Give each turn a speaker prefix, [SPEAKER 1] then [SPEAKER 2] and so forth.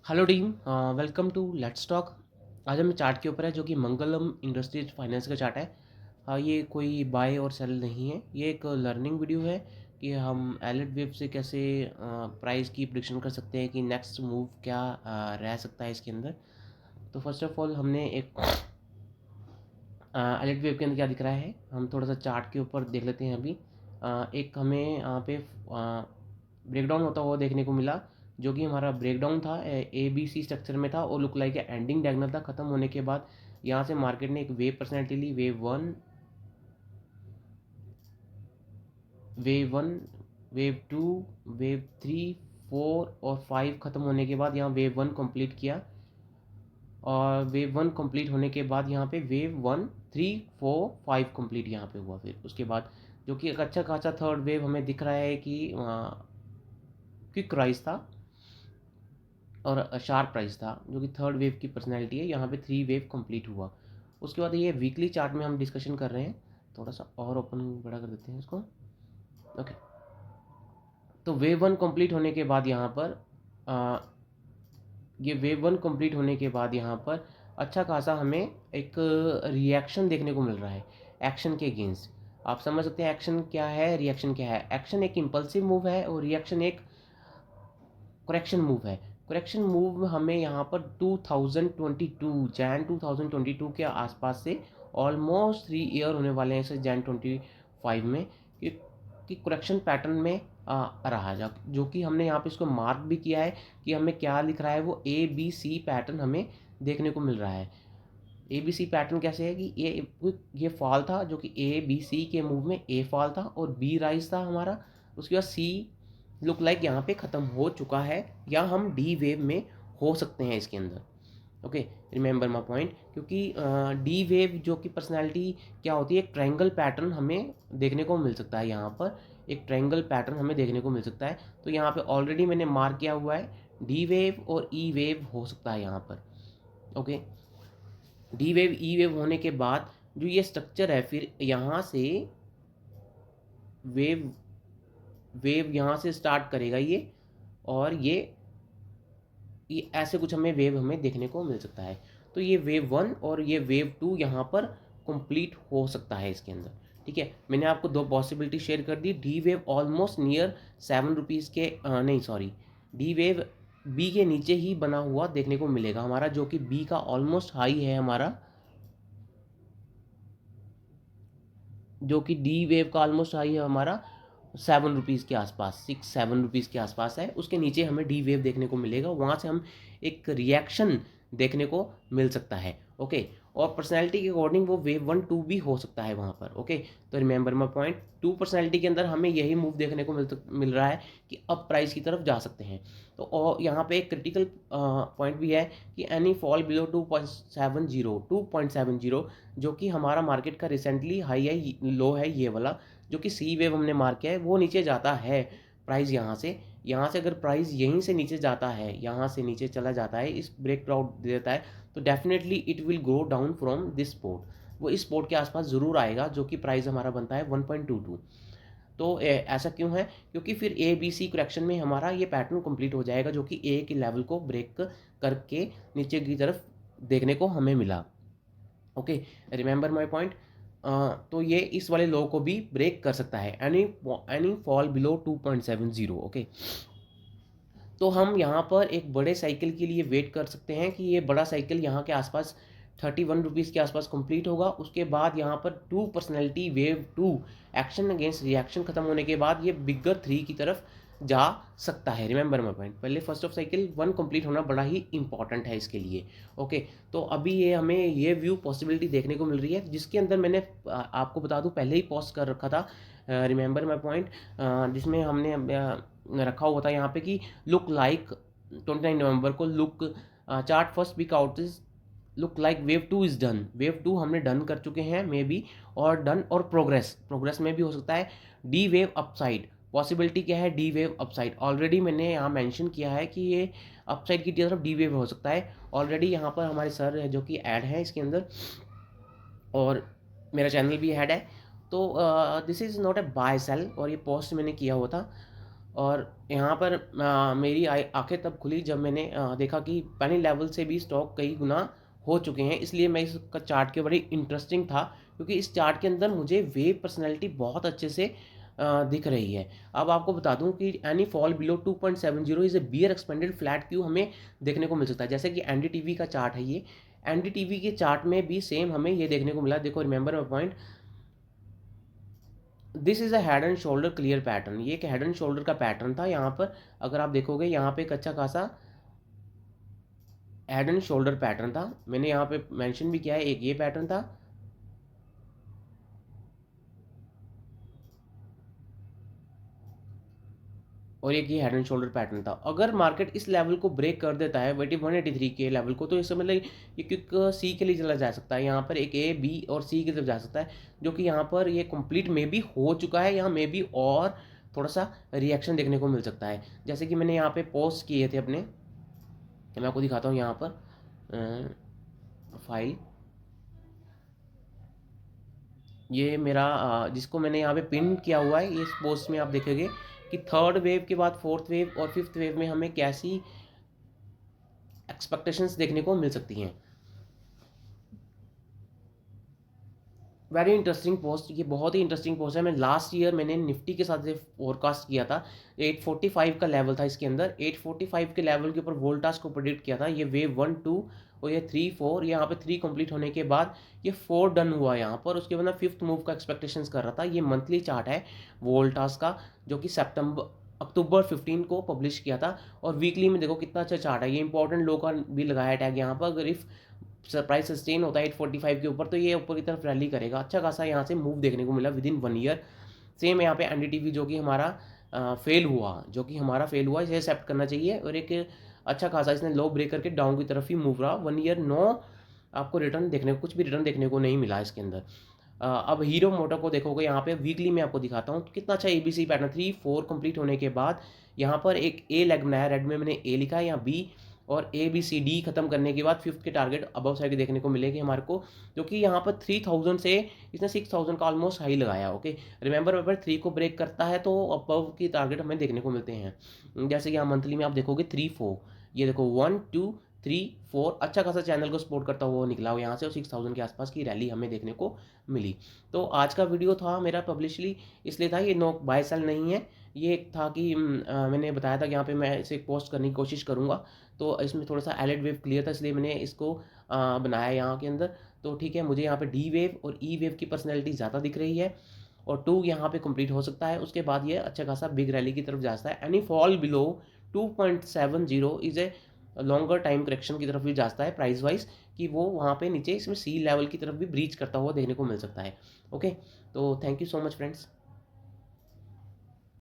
[SPEAKER 1] Hello team, welcome to let's talk. आज हम chart के ऊपर है जो कि मंगलम इंडस्ट्रीज फाइनेंस का चार्ट है। ये कोई बाय और सेल नहीं है, ये एक लर्निंग वीडियो है कि हम एलिट वेव से कैसे प्राइस की प्रिडिक्शन कर सकते हैं कि नेक्स्ट मूव क्या रह सकता है इसके अंदर। तो फर्स्ट ऑफ ऑल हमने एक एलिट वेव के अंदर क्या दिख रहा है, हम थोड़ा सा चार्ट के ऊपर देख लेते हैं अभी। एक हमें यहाँ पे ब्रेकडाउन होता हुआ देखने को मिला, जो कि हमारा ब्रेकडाउन था, ए बी सी स्ट्रक्चर में था और लुक लाइक एंडिंग डायगोनल था। ख़त्म होने के बाद यहाँ से मार्केट ने एक वेव पर्सनैलिटी ली, wave one, wave two, wave three, four और फाइव। ख़त्म होने के बाद यहाँ वेव वन कंप्लीट किया और वेव वन कंप्लीट होने के बाद यहाँ पे wave one, three, four, five complete यहाँ पे हुआ। फिर उसके बाद जो कि एक अच्छा खासा थर्ड वेव हमें दिख रहा है कि क्विक राइज था और शार्प प्राइस था, जो कि थर्ड वेव की पर्सनैलिटी है। यहाँ पे थ्री वेव कंप्लीट हुआ। उसके बाद ये वीकली चार्ट में हम डिस्कशन कर रहे हैं। थोड़ा सा और ओपन बड़ा कर देते हैं इसको। ओके, तो वेव वन कंप्लीट होने के बाद यहाँ पर आ, ये वेव वन कंप्लीट होने के बाद यहाँ पर अच्छा खासा हमें एक रिएक्शन देखने को मिल रहा है एक्शन के अगेंस्ट। आप समझ सकते हैं एक्शन क्या है, रिएक्शन क्या है। एक्शन एक इम्पल्सिव मूव है और रिएक्शन एक करेक्शन मूव है। करेक्शन मूव हमें यहाँ पर 2022 जैन 2022 के आसपास से ऑलमोस्ट 3 ईयर होने वाले हैं इसे जैन 25 में कि करेक्शन पैटर्न में रहा जो कि हमने यहाँ पे इसको मार्क भी किया है कि हमें क्या लिख रहा है, वो ए बी सी पैटर्न हमें देखने को मिल रहा है। ए बी सी पैटर्न कैसे है कि ये फॉल था, जो कि ए बी सी के मूव में ए फॉल था और बी राइज था हमारा। उसके बाद सी लुक लाइक यहाँ पे ख़त्म हो चुका है, या हम डी वेव में हो सकते हैं इसके अंदर। ओके, रिमेंबर माई पॉइंट, क्योंकि डी वेव जो कि पर्सनैलिटी क्या होती है, एक ट्रायंगल पैटर्न हमें देखने को मिल सकता है। यहाँ पर एक ट्रायंगल पैटर्न हमें देखने को मिल सकता है। तो यहाँ पे ऑलरेडी मैंने मार्क किया हुआ है डी वेव और ई वेव हो सकता है यहाँ पर। ओके, डी वेव ई वेव होने के बाद जो ये स्ट्रक्चर है, फिर यहाँ से वेव वेव यहाँ से स्टार्ट करेगा ये, और ये ऐसे कुछ हमें देखने को मिल सकता है। तो ये वेव वन और ये वेव टू यहाँ पर कंप्लीट हो सकता है इसके अंदर। ठीक है, मैंने आपको दो पॉसिबिलिटी शेयर कर दी। डी वेव ऑलमोस्ट नियर ₹7 के नहीं सॉरी, डी वेव बी के नीचे ही बना हुआ देखने को मिलेगा हमारा, जो कि बी का ऑलमोस्ट हाई है हमारा, जो कि डी वेव का ऑलमोस्ट हाई है हमारा ₹7 के आसपास, ₹6-7 के आसपास है। उसके नीचे हमें डी वेव देखने को मिलेगा, वहाँ से हम एक रिएक्शन देखने को मिल सकता है। ओके, और पर्सनैलिटी के अकॉर्डिंग वो वेव वन टू भी हो सकता है वहाँ पर। ओके, तो remember my point, two personality के अंदर हमें यही मूव देखने को मिल रहा है कि अब प्राइस की तरफ जा सकते हैं। तो और यहाँ पे एक क्रिटिकल पॉइंट भी है कि एनी फॉल बिलो 2.70 जो कि हमारा मार्केट का रिसेंटली हाई है, लो है ये वाला, जो कि सी वेव हमने मार्क किया है, वो नीचे जाता है प्राइस यहाँ से अगर प्राइस यहीं से नीचे जाता है, यहाँ से नीचे चला जाता है, इस ब्रेक आउट दे देता है, तो definitely it will go down from this sport. वो इस स्पोर्ट के आसपास ज़रूर आएगा, जो कि प्राइस हमारा बनता है 1.22। तो ऐसा क्यों है, क्योंकि फिर ए बी सी करेक्शन में हमारा ये पैटर्न कंप्लीट हो जाएगा, जो कि ए के लेवल को ब्रेक करके नीचे की तरफ देखने को हमें मिला। Okay, remember my point. तो ये इस वाले लो को भी ब्रेक कर सकता है, एनी फॉल बिलो 2.70। ओके, तो हम यहाँ पर एक बड़े साइकिल के लिए वेट कर सकते हैं कि ये बड़ा साइकिल यहाँ के आसपास ₹31 के आसपास कंप्लीट होगा। उसके बाद यहाँ पर two personality wave two action against reaction खत्म होने के बाद ये बिगर थ्री की तरफ जा सकता है। रिमेंबर माई पॉइंट, पहले first of cycle one complete होना बड़ा ही इंपॉर्टेंट है इसके लिए। ओके, तो अभी ये हमें ये व्यू पॉसिबिलिटी देखने को मिल रही है, जिसके अंदर मैंने आपको बता दूं पहले ही पोस्ट कर रखा था, रिमेंबर माई पॉइंट, जिसमें हमने रखा हुआ था यहाँ पे कि लुक लाइक 29 नवंबर को look chart first week out is look like wave two is done. Wave two हमने डन कर चुके हैं मे बी, और डन और प्रोग्रेस में भी हो सकता है। डी वेव अपसाइड पॉसिबिलिटी क्या है, डी वेव अपसाइड ऑलरेडी मैंने यहाँ मेंशन किया है कि ये अपसाइड की तरफ डी वेव हो सकता है। ऑलरेडी यहाँ पर हमारे सर है जो कि ऐड है इसके अंदर, और मेरा चैनल भी ऐड है। तो this is not a buy sell, और ये पोस्ट मैंने किया हुआ था। और यहाँ पर मेरी आंखें तब खुली जब मैंने देखा कि पेनी लेवल से भी स्टॉक कई गुना हो चुके हैं। इसलिए मैं इसका चार्ट के बड़ी इंटरेस्टिंग था, क्योंकि इस चार्ट के अंदर मुझे वेव पर्सनैलिटी बहुत अच्छे से दिख रही है। अब आपको बता दूं कि any fall below 2.70 is a bear expanded flat क्यू हमें देखने को मिल सकता है। जैसे कि एनडीटीवी का चार्ट है, ये एनडीटीवी के चार्ट में भी सेम हमें ये देखने को मिला। देखो, remember my point, this is a head and shoulder clear pattern. ये एक हेड एंड शोल्डर का पैटर्न था। यहाँ पर अगर आप देखोगे, यहाँ पे एक अच्छा खासा हेड एंड शोल्डर पैटर्न था। मैंने यहाँ पे मेंशन भी किया है, एक ये पैटर्न था और एक ये हेड एंड शोल्डर पैटर्न था। अगर मार्केट इस लेवल को ब्रेक कर देता है 183 के लेवल को, तो इस मतलब ये क्विक सी के लिए चला जा सकता है। यहाँ पर एक ए, बी और सी की तरफ जा सकता है, जो कि यहाँ पर ये कंप्लीट में भी हो चुका है। यहाँ में भी और थोड़ा सा रिएक्शन देखने को मिल सकता है। जैसे कि मैंने यहाँ पे पोस्ट किए थे अपने, मैं आपको दिखाता हूँ यहाँ पर फाइल, ये मेरा जिसको मैंने यहाँ पे पिन किया हुआ है। इस पोस्ट में आप देखेंगे कि थर्ड वेव के बाद फोर्थ वेव और फिफ्थ वेव में हमें कैसी एक्सपेक्टेशंस देखने को मिल सकती हैं। वेरी इंटरेस्टिंग पोस्ट, ये बहुत ही इंटरेस्टिंग पोस्ट है। मैं लास्ट ईयर मैंने निफ्टी के साथ फोरकास्ट किया था। 845 का लेवल था इसके अंदर। 845 के लेवल के ऊपर वोल्टास को प्रेडिक्ट किया था। ये वेव 1 2 और ये 3 4, यहाँ पे 3 कंप्लीट होने के बाद ये 4 डन हुआ यहाँ पर। उसके बाद मैं फिफ्थ मूव का एक्सपेक्टेशंस कर रहा था। ये मंथली चार्ट है वोल्टास का, जो कि अक्टूबर 15 को पब्लिश किया था। और वीकली में देखो कितना अच्छा चार्ट है। ये इंपॉर्टेंट लो का भी लगाया टैग यहाँ पर। अगर इफ प्राइस सस्टेन होता है 845 के ऊपर, तो ये ऊपर की तरफ रैली करेगा। अच्छा खासा यहाँ से मूव देखने को मिला विद इन 1 ईयर। सेम यहाँ पे एनडीटीवी जो कि हमारा फेल हुआ, इसे एक्सेप्ट करना चाहिए। और एक अच्छा खासा इसने लो ब्रेक करके डाउन की तरफ ही मूव रहा 1 ईयर। नो आपको रिटर्न देखने को, कुछ भी रिटर्न देखने को नहीं मिला इसके अंदर। अब हीरो मोटो को देखोगे यहाँ पे वीकली में आपको दिखाता हूँ कितना अच्छा एबीसी पैटर्न 3 4 कंप्लीट होने के बाद यहाँ पर एक ए लेग बनाया। रेड में मैंने ए लिखा है, यहाँ बी और ए बी सी डी खत्म करने के बाद फिफ्थ के टारगेट अबव साइड देखने को मिलेगी हमारे को, जो कि यहाँ पर 3000 से इसने 6000 का ऑलमोस्ट हाई लगाया। ओके, रिमेंबर अगर 3 को ब्रेक करता है तो अबव की टारगेट हमें देखने को मिलते हैं। जैसे कि यहाँ मंथली में आप देखोगे 3 4, ये देखो 1 2 3 4, अच्छा खासा चैनल को सपोर्ट करता हुआ निकला हो यहाँ से, और 6000 के आसपास की रैली हमें देखने को मिली। तो आज का वीडियो था मेरा पब्लिशली इसलिए था, ये नो बाय सेल नहीं है। ये एक था कि मैंने बताया था कि यहाँ पे मैं इसे पोस्ट करने की कोशिश करूँगा। तो इसमें थोड़ा सा एलिड वेव क्लियर था, इसलिए मैंने इसको बनाया यहाँ के अंदर। तो ठीक है, मुझे यहाँ पे डी वेव और ई वेव की पर्सनैलिटी ज़्यादा दिख रही है, और 2 यहाँ पे कंप्लीट हो सकता है। उसके बाद ये अच्छा खासा बिग रैली की तरफ जाता है। Any fall below 2.70 is a longer time correction की तरफ भी जाता है प्राइस वाइज, कि वो वहाँ पे नीचे इसमें सी लेवल की तरफ भी ब्रीच करता हुआ देखने को मिल सकता है। ओके, तो thank you so much friends.